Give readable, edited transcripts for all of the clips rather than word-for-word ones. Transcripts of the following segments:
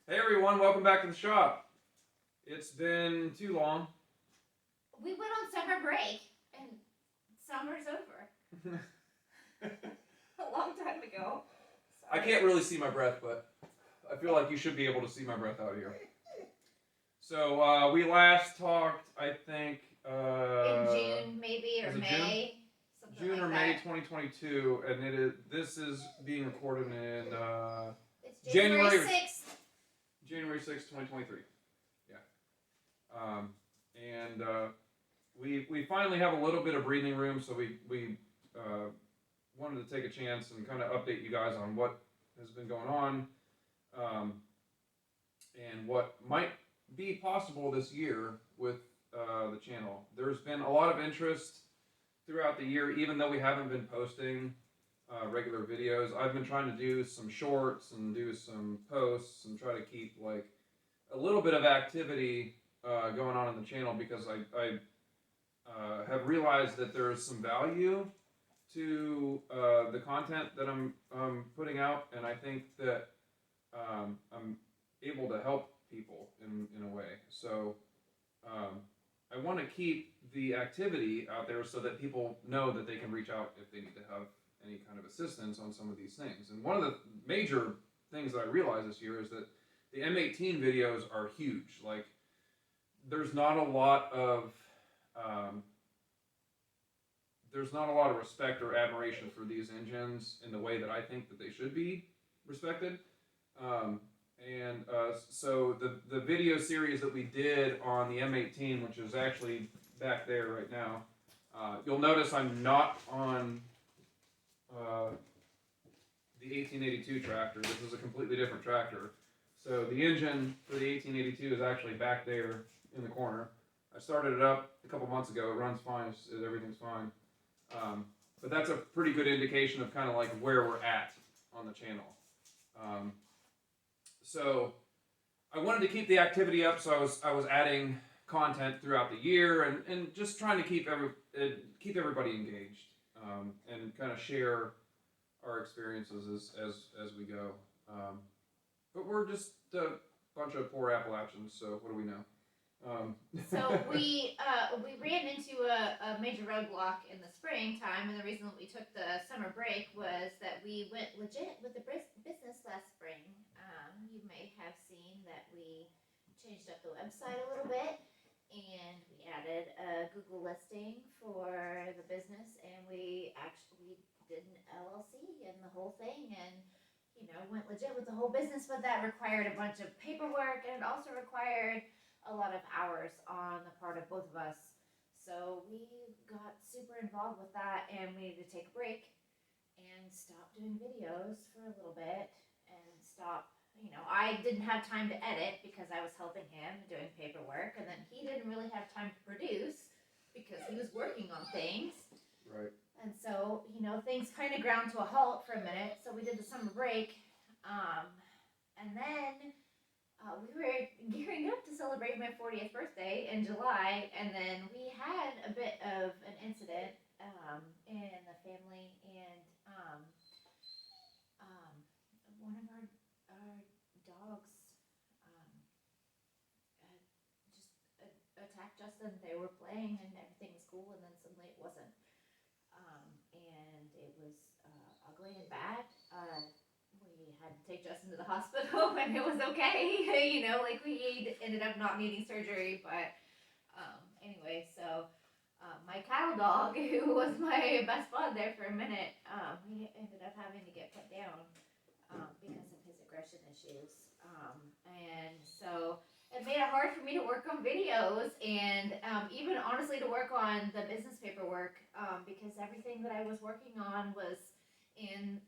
Hey everyone, welcome back to the shop. It's been too long. We went on summer break, and summer's over. A long time ago. I can't really see my breath, but I feel like you should be able to see my breath out here. So we last talked, I think, in June, maybe, or May. June or May 2022, and this is being recorded in it's January 6th. January 6th, 2023. Yeah. And we finally have a little bit of breathing room, so we wanted to take a chance and kind of update you guys on what has been going on, and what might be possible this year with the channel. There's been a lot of interest throughout the year, even though we haven't been posting regular videos. I've been trying to do some shorts and do some posts and try to keep like a little bit of activity going on in the channel, because I have realized that there's some value to the content that I'm putting out, and I think that I'm able to help people in a way. So I want to keep the activity out there so that people know that they can reach out if they need to have any kind of assistance on some of these things. And one of the major things that I realized this year is that the M18 videos are huge. Like, there's not a lot of respect or admiration for these engines in the way that I think that they should be respected. So the video series that we did on the M18, which is actually back there right now, you'll notice I'm not on the 1882 tractor. This is a completely different tractor. So the engine for the 1882 is actually back there in the corner. I started it up a couple months ago. It runs fine. Everything's fine. But that's a pretty good indication of kind of like where we're at on the channel. So I wanted to keep the activity up, so I was adding content throughout the year and just trying to keep everybody engaged, and kind of share our experiences as we go. But we're just a bunch of poor Appalachians, so what do we know? So we ran into a major roadblock in the springtime, and the reason that we took the summer break was that we went legit with the business last spring. You may have seen that we changed up the website a little bit, and we added a Google listing for the business, and we did an LLC and the whole thing, and went legit with the whole business. But that required a bunch of paperwork, and it also required a lot of hours on the part of both of us. So we got super involved with that, and we needed to take a break and stop doing videos for a little bit, and stop. I didn't have time to edit because I was helping him doing paperwork, and then he didn't really have time to produce because he was working on things. Right. And so, things kind of ground to a halt for a minute. So we did the summer break, and then we were gearing up to celebrate my 40th birthday in July, and then we had a bit of an incident in the family, and one of our dogs just attacked Justin. They were playing, and everything was cool, and then suddenly it wasn't, and it was ugly and bad. We had to take Justin to the hospital, and it was okay. Like, we ended up not needing surgery, but anyway, so my cattle dog, who was my best bud there for a minute, he ended up having to get put down because of his aggression issues, and so it made it hard for me to work on videos, and even honestly to work on the business paperwork, because everything that I was working on was in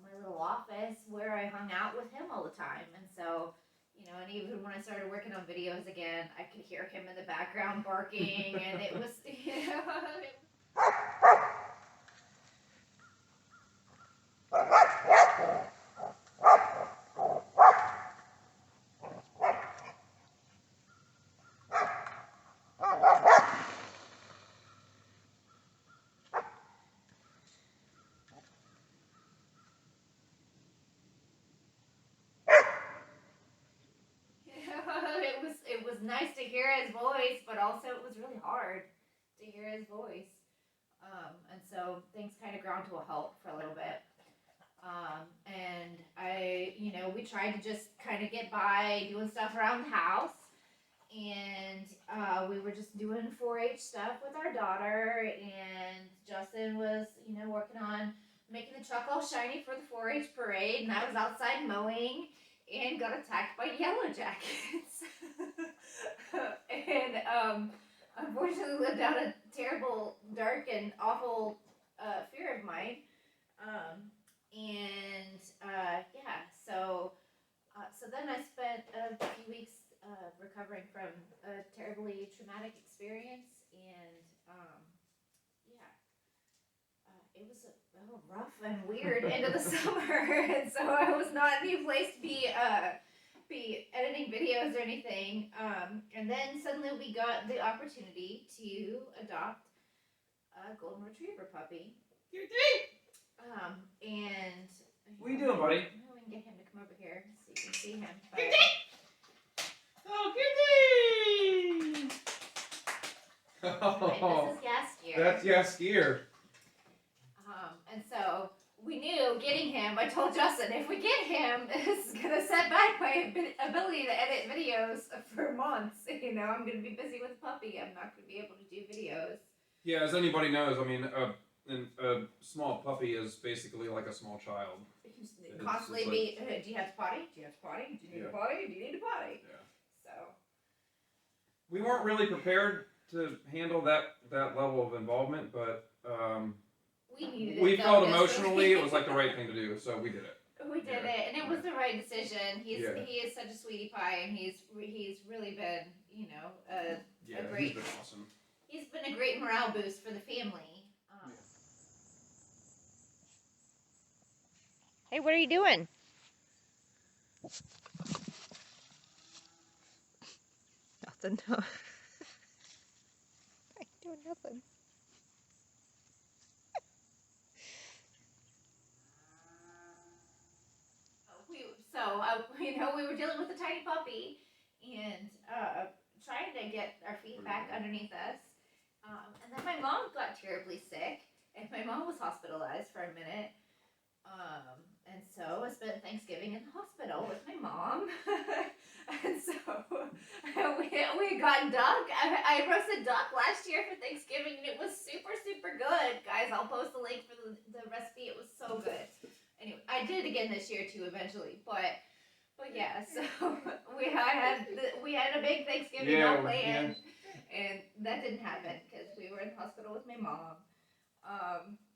my little office where I hung out with him all the time. And so, and even when I started working on videos again, I could hear him in the background barking, and it was, hear his voice, but also it was really hard to hear his voice. And so things kind of ground to a halt for a little bit. And we tried to just kind of get by doing stuff around the house. And we were just doing 4-H stuff with our daughter. And Justin was, working on making the truck all shiny for the 4-H parade. And I was outside mowing and got attacked by yellow jackets. And unfortunately lived out a terrible, dark, and awful fear of mine. So then I spent a few weeks recovering from a terribly traumatic experience, and it was a rough and weird end of the summer, and so I was not in any place to be editing videos or anything. And then suddenly we got the opportunity to adopt a golden retriever puppy. And What are you doing, buddy? Now we can get him to come over here so you can see him. Oh, Cutie! This is Yaskier. That's Yaskier. And so we knew getting him, I told Justin, if we get him, this is going to set back my ability to edit videos for months. I'm going to be busy with puppy. I'm not going to be able to do videos. Yeah, as anybody knows, I mean, a small puppy is basically like a small child. Constantly be, do you have to potty? Do you have to potty? Do you need a potty? Do you need a potty? Yeah. So. We weren't really prepared to handle that level of involvement, but we felt emotionally it was like the right thing to do, so we did it. We did it, and it was the right decision. He is such a sweetie pie, and he's really been, a great. He's been awesome. He's been a great morale boost for the family. Hey, what are you doing? Nothing. I ain't doing nothing. We were dealing with a tiny puppy and trying to get our feet back underneath us. And then my mom got terribly sick, and my mom was hospitalized for a minute. And so I spent Thanksgiving in the hospital with my mom. And so we had gotten duck. I roasted duck last year for Thanksgiving, and it was super, super good. Guys, I'll post a link for the recipe. It was so good. Anyway, I did it again this year too eventually, but yeah, so we had a big Thanksgiving all planned, and that didn't happen because we were in the hospital with my mom.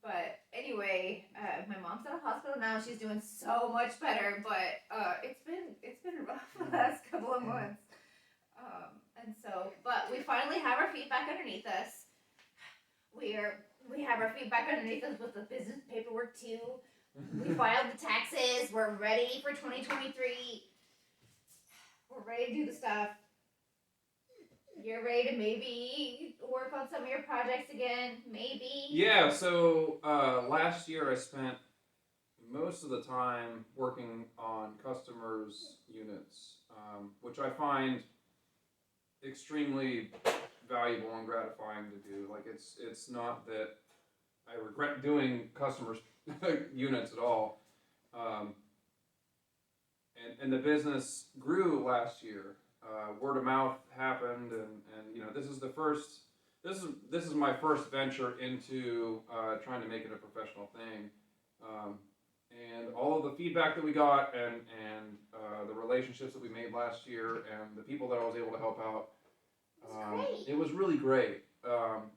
But anyway, my mom's in a hospital now. She's doing so much better, but it's been rough the last couple of months. But we finally have our feet back underneath us. We have our feet back underneath us with the business paperwork too. We filed the taxes. We're ready for 2023. We're ready to do the stuff. You're ready to maybe work on some of your projects again, maybe? Yeah, so last year I spent most of the time working on customers' units, which I find extremely valuable and gratifying to do. Like, it's not that I regret doing customers' units at all. And the business grew last year. Word of mouth happened, and this is the first. This is my first venture into trying to make it a professional thing, and all of the feedback that we got, and the relationships that we made last year, and the people that I was able to help out, it was really great.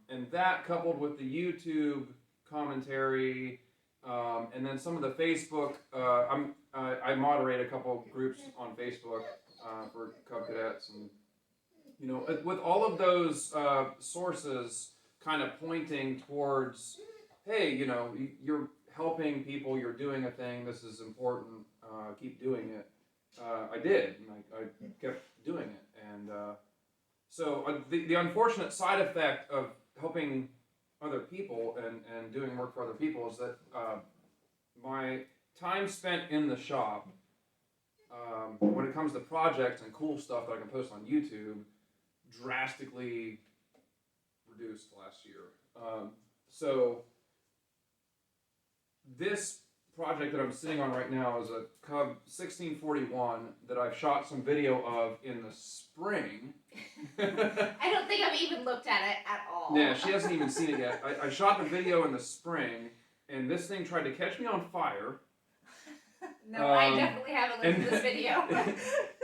And that coupled with the YouTube commentary, and then some of the Facebook, I moderate a couple groups on Facebook for Cub Cadets, and with all of those sources kind of pointing towards, hey, you're helping people, you're doing a thing, this is important, keep doing it. I did, and I kept doing it, and so the unfortunate side effect of helping other people and doing work for other people is that my time spent in the shop, when it comes to projects and cool stuff that I can post on YouTube, drastically reduced last year. So this project that I'm sitting on right now is a Cub 1641 that I've shot some video of in the spring. I don't think I've even looked at it at all. Yeah, she hasn't even seen it yet. I shot the video in the spring, and this thing tried to catch me on fire. No, I definitely haven't looked at this video.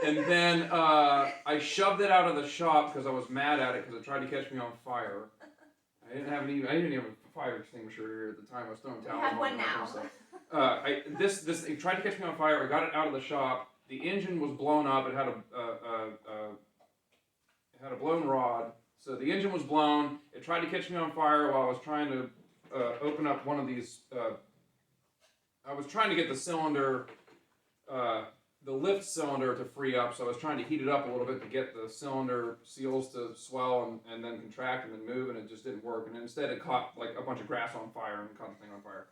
And then I shoved it out of the shop because I was mad at it because it tried to catch me on fire. I didn't even have a fire extinguisher here at the time. I was throwing towels. We have one now. This it tried to catch me on fire. I got it out of the shop. The engine was blown up. It had a blown rod. So the engine was blown. It tried to catch me on fire while I was trying to open up one of these. I was trying to get the cylinder, the lift cylinder to free up. So I was trying to heat it up a little bit to get the cylinder seals to swell and then contract and then move, and it just didn't work. And instead it caught like a bunch of grass on fire and caught the thing on fire.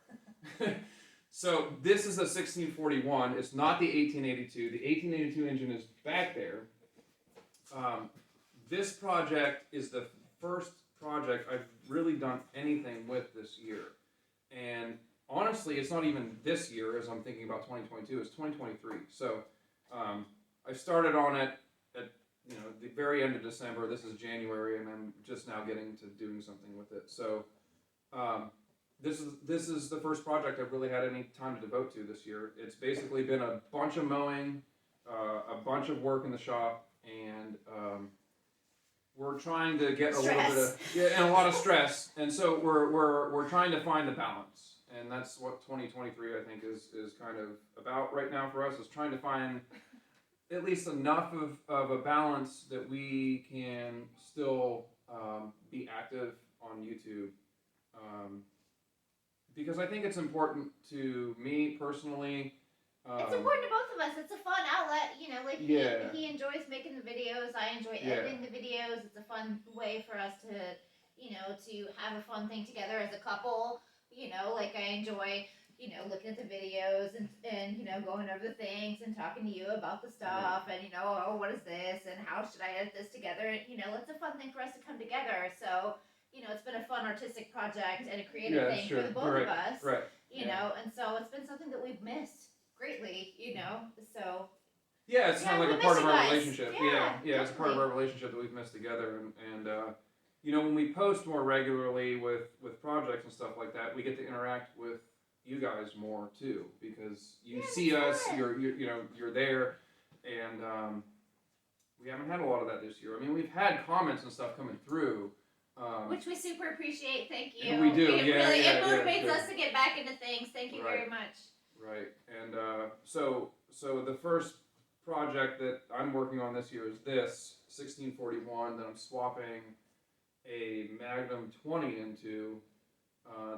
So this is a 1641. It's not the 1882. The 1882 engine is back there. This project is the first project I've really done anything with this year. And honestly, it's not even this year as I'm thinking about 2022. It's 2023. So I started on it at the very end of December. This is January, and I'm just now getting to doing something with it. So this is the first project I've really had any time to devote to this year. It's basically been a bunch of mowing, a bunch of work in the shop, and we're trying to get a little bit of and a lot of stress. And so we're trying to find the balance. And that's what 2023 I think is kind of about right now for us, is trying to find at least enough of a balance that we can still be active on YouTube. Because I think it's important to me personally. It's important to both of us. It's a fun outlet, like he enjoys making the videos. I enjoy editing the videos. It's a fun way for us to, to have a fun thing together as a couple. Like I enjoy, looking at the videos and going over the things and talking to you about the stuff and, oh, what is this and how should I edit this together? And, it's a fun thing for us to come together. So, it's been a fun artistic project and a creative thing for the both of us, and so it's been something that we've missed greatly, so. Yeah, it's kind of like a part of our relationship. Yeah, it's a part of our relationship that we've missed together, and when we post more regularly with projects and stuff like that, we get to interact with you guys more too, because you see us, you're there, and we haven't had a lot of that this year. I mean, we've had comments and stuff coming through. Which we super appreciate. Thank you. We do. It motivates us to get back into things. Thank you very much. Right, and so the first project that I'm working on this year is this 1641 that I'm swapping a Magnum 20 into,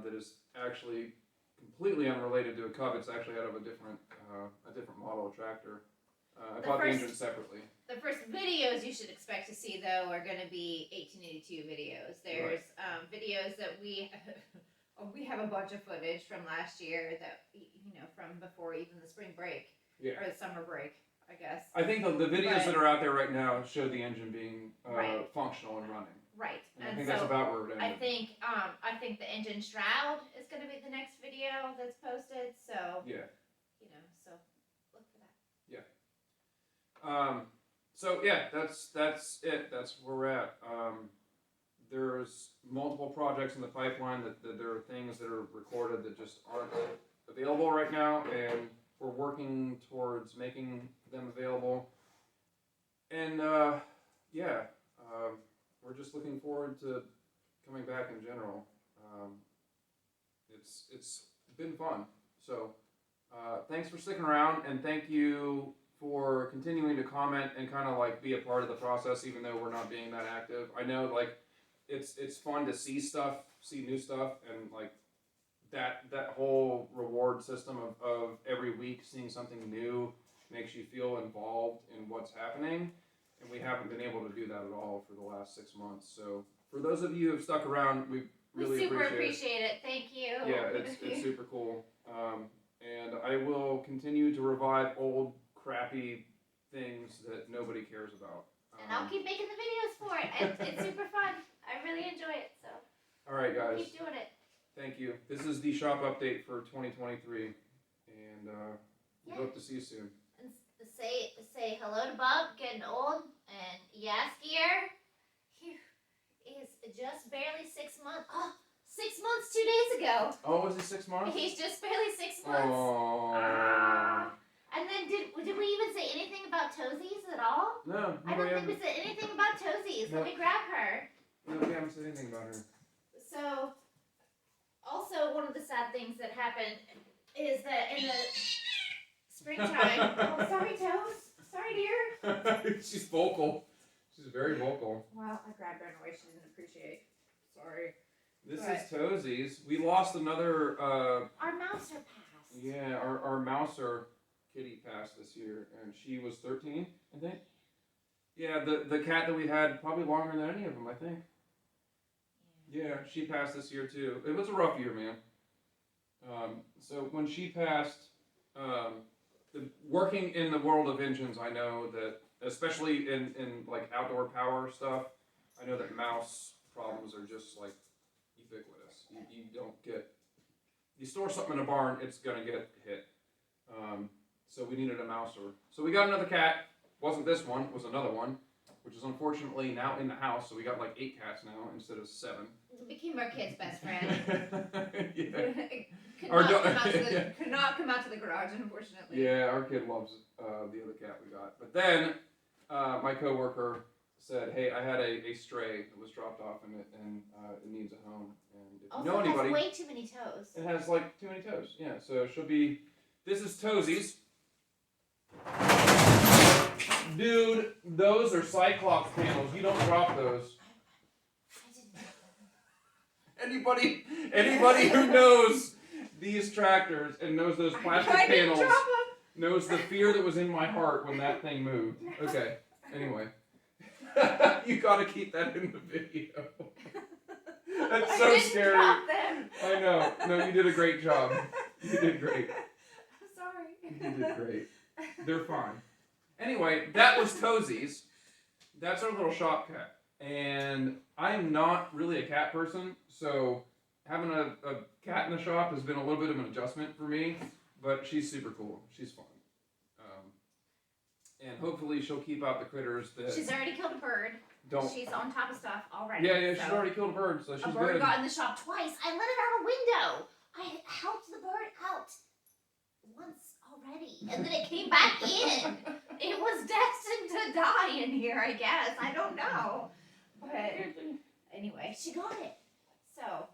that is actually completely unrelated to a Cub. It's actually out of a different model tractor. I bought the engine separately. The first videos you should expect to see, though, are going to be 1882 videos. There's videos that we have a bunch of footage from last year that, from before even the spring break or the summer break, I guess. I think the videos that are out there right now show the engine being functional and running. Right. And I think that's about where it ended. I think the engine shroud is going to be the next video that's posted. So so look for that. That's it. That's where we're at. There's multiple projects in the pipeline that there are things that are recorded that just aren't available right now, and we're working towards making them available. And we're just looking forward to coming back in general. It's been fun. So thanks for sticking around, and thank you for continuing to comment and kind of like be a part of the process, even though we're not being that active. I know like it's fun to see new stuff, and like that whole reward system of every week seeing something new makes you feel involved in what's happening. And we haven't been able to do that at all for the last 6 months. So for those of you who have stuck around, we really appreciate it. Thank you. Yeah, it's super cool. And I will continue to revive old crappy things that nobody cares about. And I'll keep making the videos for it. It's super fun. I really enjoy it. So All right, I'll guys. keep doing it. Thank you. This is the shop update for 2023, and we hope to see you soon. And say hello to Bob, getting old, and Yaskier. He is just barely 6 months. Oh, 6 months 2 days ago. Oh, was it 6 months? He's just barely 6 months. Oh. And then did we even say anything about Toesies at all? No, I don't think we said anything about Toesies. No. Let me grab her. No, we haven't said anything about her. So, also one of the sad things that happened is that in the springtime. Oh, sorry, Toes. Sorry, dear. She's vocal. She's very vocal. Well, I grabbed her in a way she didn't appreciate. Sorry. This Right. is Toesies. We lost another. Our mouse are passed. Yeah, our mouser kitty passed this year, and she was 13, I think. Yeah, the cat that we had probably longer than any of them, I think. Yeah, she passed this year too. It was a rough year, man. So when she passed, working in the world of engines, I know that, especially in like outdoor power stuff, I know that mouse problems are just like ubiquitous. You don't get, you store something in a barn, it's gonna get hit. So we needed a mouser. So we got another cat. Wasn't this one, it was another one, which is unfortunately now in the house. So we got like 8 cats now instead of 7. It became our kid's best friend. Yeah. Could not come out to the garage, unfortunately. Yeah, our kid loves the other cat we got. But then my coworker said, "Hey, I had a stray that was dropped off and it needs a home. And if you know Also anybody, has way too many toes. it has like too many toes. Yeah, so she'll be. This is Toesies. Dude, those are Cyclops panels. You don't drop those. I didn't know. Anybody who knows these tractors and knows those plastic I didn't panels drop 'em. knows the fear that was in my heart when that thing moved. Okay, anyway. You gotta keep that in the video. That's so I didn't scary. drop them. I know. No, you did a great job. You did great. I'm sorry. You did great. They're fine. Anyway, that was Toesies. That's our little shop cat. And I'm not really a cat person, so having a cat in the shop has been a little bit of an adjustment for me, but she's super cool. She's fun. And hopefully she'll keep out the critters that She's already killed a bird. don't. She's on top of stuff already. Yeah, so. she's already killed a bird, so she's A bird good. got in the shop twice. I let it out a window. I helped the bird out once already, and then it came back in. It was destined to die in here, I guess. I don't know. But anyway, she got it. So,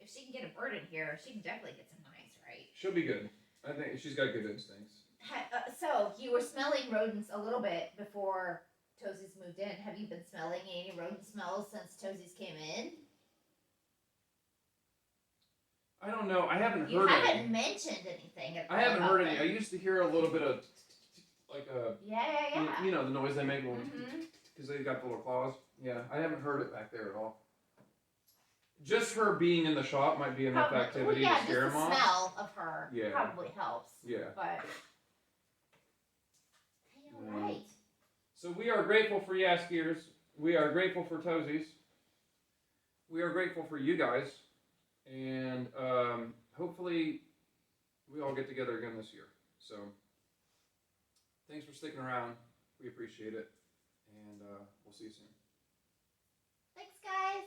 if she can get a bird in here, she can definitely get some mice, right? She'll be good. I think she's got good instincts. So, you were smelling rodents a little bit before Toesies moved in. Have you been smelling any rodent smells since Toesies came in? I don't know. I haven't You heard haven't any. mentioned anything at all. I haven't about heard any. them. I used to hear a little bit of like a. Yeah. You know the noise they make when Mm-hmm. because they got the little claws. Yeah, I haven't heard it back there at all. Just her being in the shop might be enough activity well, yeah, to scare just them the off. smell of her Yeah. probably helps. Yeah. But hey, all right. So we are grateful for Yaskiers. We are grateful for Toesies. We are grateful for you guys, and hopefully we all get together again this year. So thanks for sticking around. We appreciate it, and we'll see you soon. Thanks, guys.